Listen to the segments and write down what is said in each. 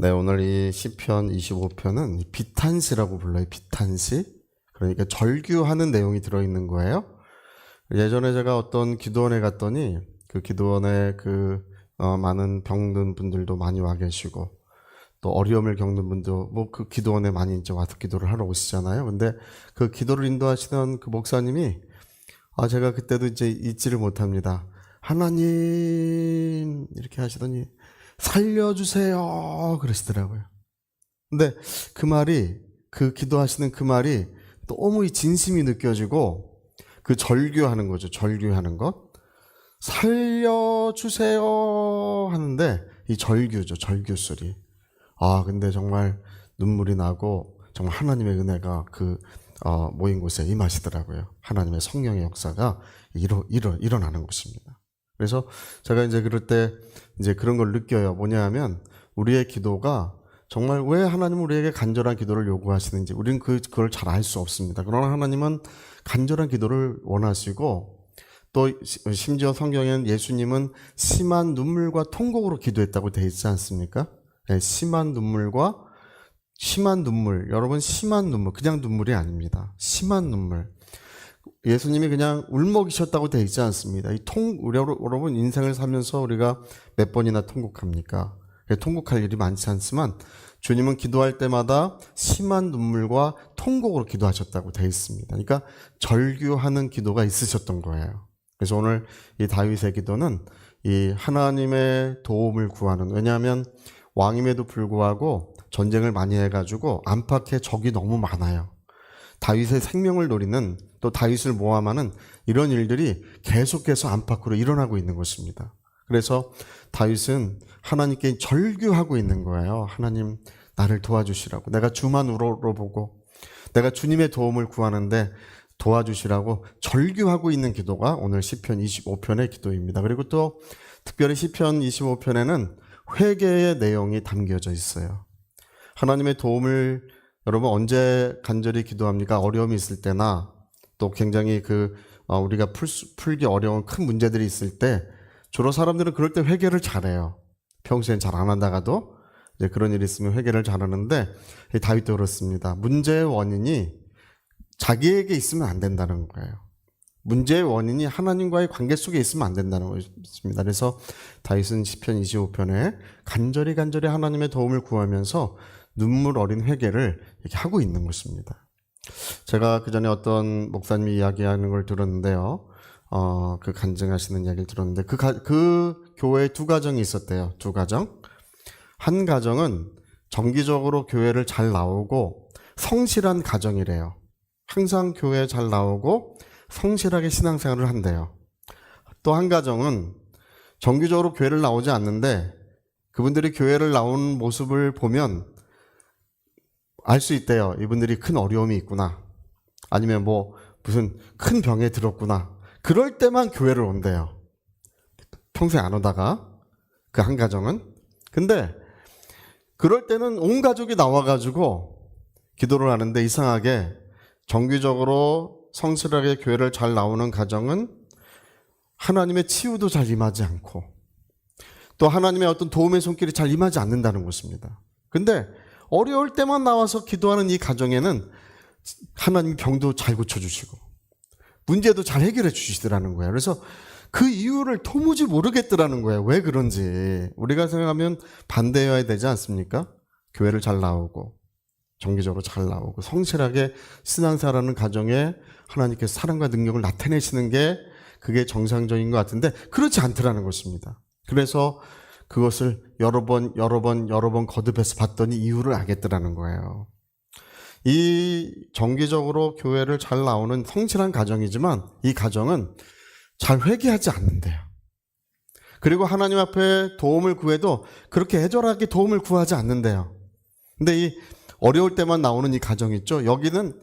네, 오늘 이 시편 25편은 비탄시라고 불러요. 비탄시. 그러니까 절규하는 내용이 들어있는 거예요. 예전에 제가 어떤 기도원에 갔더니 그 기도원에 많은 병든 분들도 많이 와 계시고 또 어려움을 겪는 분도 그 기도원에 많이 이제 와서 기도를 하러 오시잖아요. 근데 그 기도를 인도하시던 그 목사님이 제가 그때도 이제 잊지를 못합니다. 하나님 이렇게 하시더니 살려주세요 그러시더라고요. 근데 그 기도하시는 그 말이 너무 이 진심이 느껴지고 그 절규하는 거죠. 절규하는 것. 살려주세요 하는데 이 절규죠. 절규 소리. 근데 정말 눈물이 나고 정말 하나님의 은혜가 모인 곳에 임하시더라고요. 하나님의 성령의 역사가 일어나는 곳입니다. 그래서 제가 이제 그럴 때 이제 그런 걸 느껴요. 뭐냐 하면 우리의 기도가 정말 왜 하나님은 우리에게 간절한 기도를 요구하시는지 우리는 그걸 잘 알 수 없습니다. 그러나 하나님은 간절한 기도를 원하시고 또 심지어 성경에는 예수님은 심한 눈물과 통곡으로 기도했다고 되어 있지 않습니까? 네, 심한 눈물, 여러분 심한 눈물, 그냥 눈물이 아닙니다. 심한 눈물. 예수님이 그냥 울먹이셨다고 되어 있지 않습니다. 여러분 인생을 살면서 우리가 몇 번이나 통곡합니까? 통곡할 일이 많지 않지만 주님은 기도할 때마다 심한 눈물과 통곡으로 기도하셨다고 되어 있습니다. 그러니까 절규하는 기도가 있으셨던 거예요. 그래서 오늘 이 다윗의 기도는 이 하나님의 도움을 구하는, 왜냐하면 왕임에도 불구하고 전쟁을 많이 해가지고 안팎에 적이 너무 많아요. 다윗의 생명을 노리는, 또 다윗을 모함하는 이런 일들이 계속해서 안팎으로 일어나고 있는 것입니다. 그래서 다윗은 하나님께 절규하고 있는 거예요. 하나님 나를 도와주시라고. 내가 주만 우러러보고 내가 주님의 도움을 구하는데 도와주시라고 절규하고 있는 기도가 오늘 시편 25편의 기도입니다. 그리고 또 특별히 시편 25편에는 회개의 내용이 담겨져 있어요. 하나님의 도움을 여러분 언제 간절히 기도합니까? 어려움이 있을 때나 또 굉장히 우리가 풀기 어려운 큰 문제들이 있을 때 주로 사람들은 그럴 때 회개를 잘해요. 평소엔 잘 안 하다가도 이제 그런 일이 있으면 회개를 잘하는데 다윗도 그렇습니다. 문제의 원인이 자기에게 있으면 안 된다는 거예요. 문제의 원인이 하나님과의 관계 속에 있으면 안 된다는 것입니다. 그래서 다윗은 시편 25편에 간절히 하나님의 도움을 구하면서 눈물 어린 회개를 이렇게 하고 있는 것입니다. 제가 그 전에 어떤 목사님이 이야기하는 걸 들었는데요. 간증하시는 이야기를 들었는데 그 교회에 두 가정이 있었대요. 두 가정. 한 가정은 정기적으로 교회를 잘 나오고 성실한 가정이래요. 항상 교회에 잘 나오고 성실하게 신앙생활을 한대요. 또 한 가정은 정기적으로 교회를 나오지 않는데 그분들이 교회를 나오는 모습을 보면 알 수 있대요. 이분들이 큰 어려움이 있구나. 아니면 무슨 큰 병에 들었구나. 그럴 때만 교회를 온대요. 평소에 안 오다가 그 한 가정은. 근데 그럴 때는 온 가족이 나와가지고 기도를 하는데 이상하게 정기적으로 성실하게 교회를 잘 나오는 가정은 하나님의 치유도 잘 임하지 않고 또 하나님의 어떤 도움의 손길이 잘 임하지 않는다는 것입니다. 근데 어려울 때만 나와서 기도하는 이 가정에는 하나님이 병도 잘 고쳐주시고 문제도 잘 해결해 주시더라는 거예요. 그래서 그 이유를 도무지 모르겠더라는 거예요. 왜 그런지. 우리가 생각하면 반대여야 되지 않습니까? 교회를 잘 나오고 정기적으로 잘 나오고 성실하게 신앙생활하는 가정에 하나님께서 사랑과 능력을 나타내시는 게 그게 정상적인 것 같은데 그렇지 않더라는 것입니다. 그래서 그것을 여러 번 거듭해서 봤더니 이유를 알겠더라는 거예요. 이 정기적으로 교회를 잘 나오는 성실한 가정이지만 이 가정은 잘 회개하지 않는데요. 그리고 하나님 앞에 도움을 구해도 그렇게 애절하게 도움을 구하지 않는데요. 근데 이 어려울 때만 나오는 이 가정 있죠. 여기는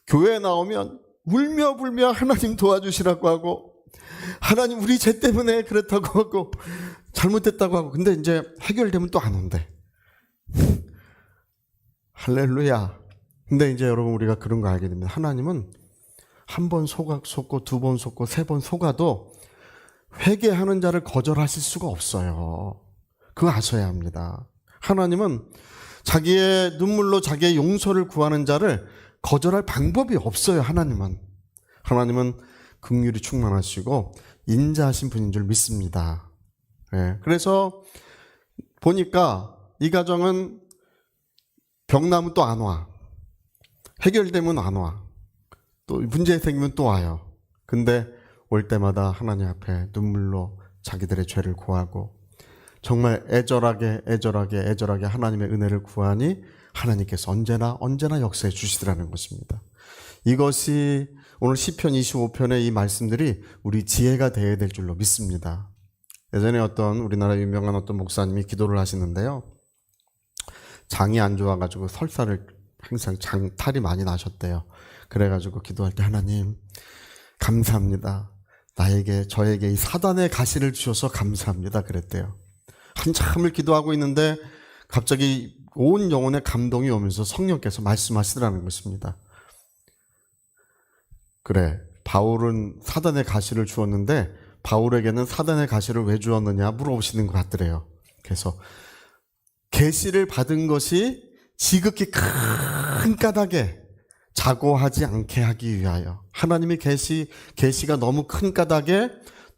교회에 나오면 울며불며 하나님 도와주시라고 하고 하나님 우리 죄 때문에 그렇다고 하고 잘못했다고 하고 근데 이제 해결되면 또 안 온대. 할렐루야. 근데 이제 여러분 우리가 그런 거 알게 됩니다. 하나님은 한 번 속고 두 번 속고 세 번 속아도 회개하는 자를 거절하실 수가 없어요. 그거 아셔야 합니다. 하나님은 자기의 눈물로 자기의 용서를 구하는 자를 거절할 방법이 없어요. 하나님은 긍휼이 충만하시고 인자하신 분인 줄 믿습니다. 네, 그래서 보니까 이 가정은 병나면 또 안 와. 해결되면 안 와. 또 문제 생기면 또 와요. 근데 올 때마다 하나님 앞에 눈물로 자기들의 죄를 구하고 정말 애절하게 하나님의 은혜를 구하니 하나님께서 언제나 역사해 주시더라는 것입니다. 이것이 오늘 시편 25편의 이 말씀들이 우리 지혜가 되어야 될 줄로 믿습니다. 예전에 우리나라 유명한 어떤 목사님이 기도를 하시는데요. 장이 안 좋아가지고 설사를 항상 탈이 많이 나셨대요. 그래가지고 기도할 때 하나님 감사합니다. 저에게 이 사단의 가시를 주셔서 감사합니다. 그랬대요. 한참을 기도하고 있는데 갑자기 온 영혼에 감동이 오면서 성령께서 말씀하시더라는 것입니다. 그래, 바울은 사단의 가시를 주었는데 바울에게는 사단의 가시를 왜 주었느냐 물어보시는 것 같더래요. 그래서 계시를 받은 것이 지극히 큰 까닭에 자고하지 않게 하기 위하여, 하나님의 계시가 너무 큰 까닭에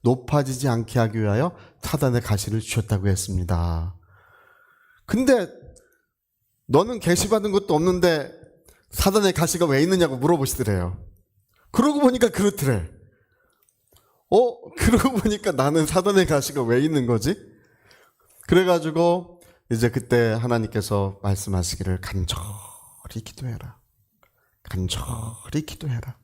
높아지지 않게 하기 위하여 사단의 가시를 주셨다고 했습니다. 근데 너는 계시 받은 것도 없는데 사단의 가시가 왜 있느냐고 물어보시더래요. 그러고 보니까 그렇더래. 그러고 보니까 나는 사단의 가시가 왜 있는 거지? 그래가지고 이제 그때 하나님께서 말씀하시기를 간절히 기도해라. 간절히 기도해라.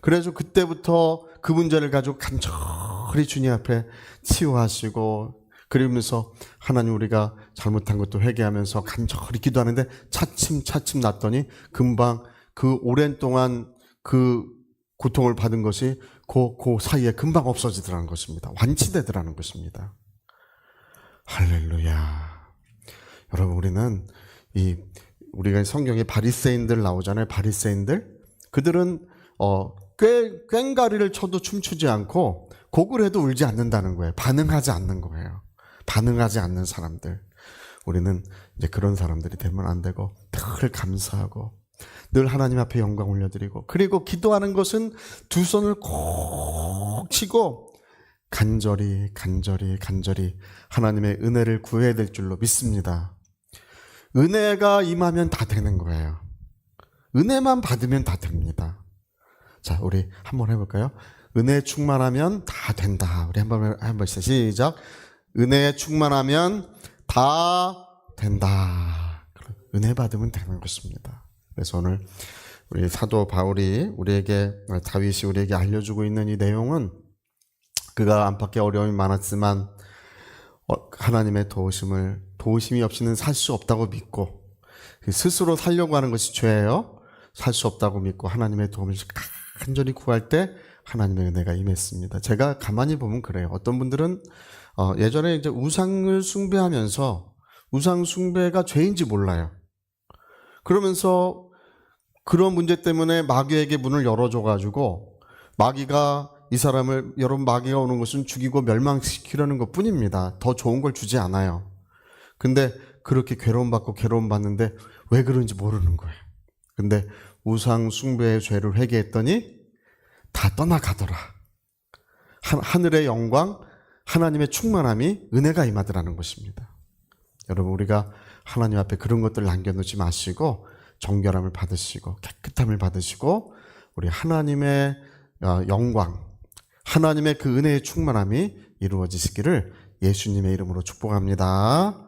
그래서 그때부터 그 문제를 가지고 간절히 주님 앞에 치유하시고, 그러면서 하나님 우리가 잘못한 것도 회개하면서 간절히 기도하는데 차츰 났더니 금방 그 오랜 동안 그 고통을 받은 것이 그 사이에 금방 없어지더라는 것입니다. 완치되더라는 것입니다. 할렐루야. 여러분, 우리가 성경에 바리새인들 나오잖아요. 바리새인들. 그들은 꽹가리를 쳐도 춤추지 않고 곡을 해도 울지 않는다는 거예요. 반응하지 않는 거예요. 반응하지 않는 사람들. 우리는 이제 그런 사람들이 되면 안 되고 늘 감사하고 늘 하나님 앞에 영광 올려드리고, 그리고 기도하는 것은 두 손을 꼭 치고 간절히 하나님의 은혜를 구해야 될 줄로 믿습니다. 은혜가 임하면 다 되는 거예요. 은혜만 받으면 다 됩니다. 자, 우리 한번 해볼까요? 은혜 충만하면 다 된다. 우리 한번 시작. 은혜 충만하면 다 된다. 은혜 받으면 되는 것입니다. 그래서 오늘 우리 사도 바울이 다윗이 우리에게 알려주고 있는 이 내용은, 그가 안팎의 어려움이 많았지만 하나님의 도우심이 없이는 살 수 없다고 믿고, 스스로 살려고 하는 것이 죄예요. 살 수 없다고 믿고 하나님의 도움을 간절히 구할 때 하나님의 은혜가 임했습니다. 제가 가만히 보면 그래요. 어떤 분들은 예전에 이제 우상을 숭배하면서 우상 숭배가 죄인지 몰라요. 그러면서 그런 문제 때문에 마귀에게 문을 열어줘가지고 마귀가 여러분, 마귀가 오는 것은 죽이고 멸망시키려는 것 뿐입니다. 더 좋은 걸 주지 않아요. 근데 그렇게 괴로움받는데 왜 그런지 모르는 거예요. 근데 우상 숭배의 죄를 회개했더니 다 떠나가더라. 하늘의 영광, 하나님의 충만함이, 은혜가 임하더라는 것입니다. 여러분, 우리가 하나님 앞에 그런 것들 남겨놓지 마시고 정결함을 받으시고 깨끗함을 받으시고 우리 하나님의 영광, 하나님의 그 은혜의 충만함이 이루어지시기를 예수님의 이름으로 축복합니다.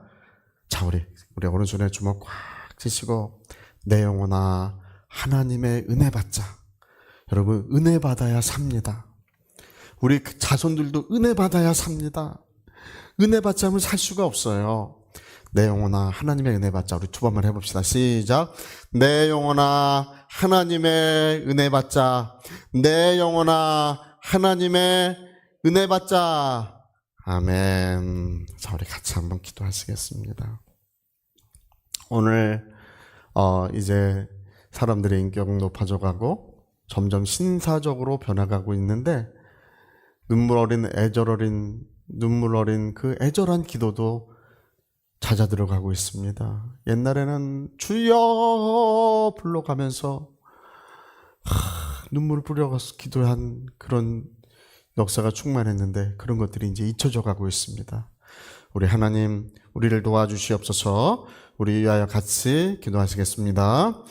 자, 우리 오른손에 주먹 꽉 쥐시고 내 영혼아 하나님의 은혜 받자. 여러분, 은혜 받아야 삽니다. 우리 자손들도 은혜 받아야 삽니다. 은혜 받지 않으면 살 수가 없어요. 내 영혼아 하나님의 은혜 받자. 우리 두 번만 해봅시다. 시작. 내 영혼아 하나님의 은혜 받자. 내 영혼아 하나님의 은혜 받자. 아멘. 자, 우리 같이 한번 기도하시겠습니다. 오늘 이제 사람들의 인격 높아져가고 점점 신사적으로 변화가고 있는데, 눈물 어린 그 애절한 기도도 잦아 들어가고 있습니다. 옛날에는 주여 불러가면서 눈물을 뿌려서 기도한 그런 역사가 충만했는데 그런 것들이 이제 잊혀져 가고 있습니다. 우리 하나님, 우리를 도와주시옵소서. 우리 위하여 같이 기도하시겠습니다.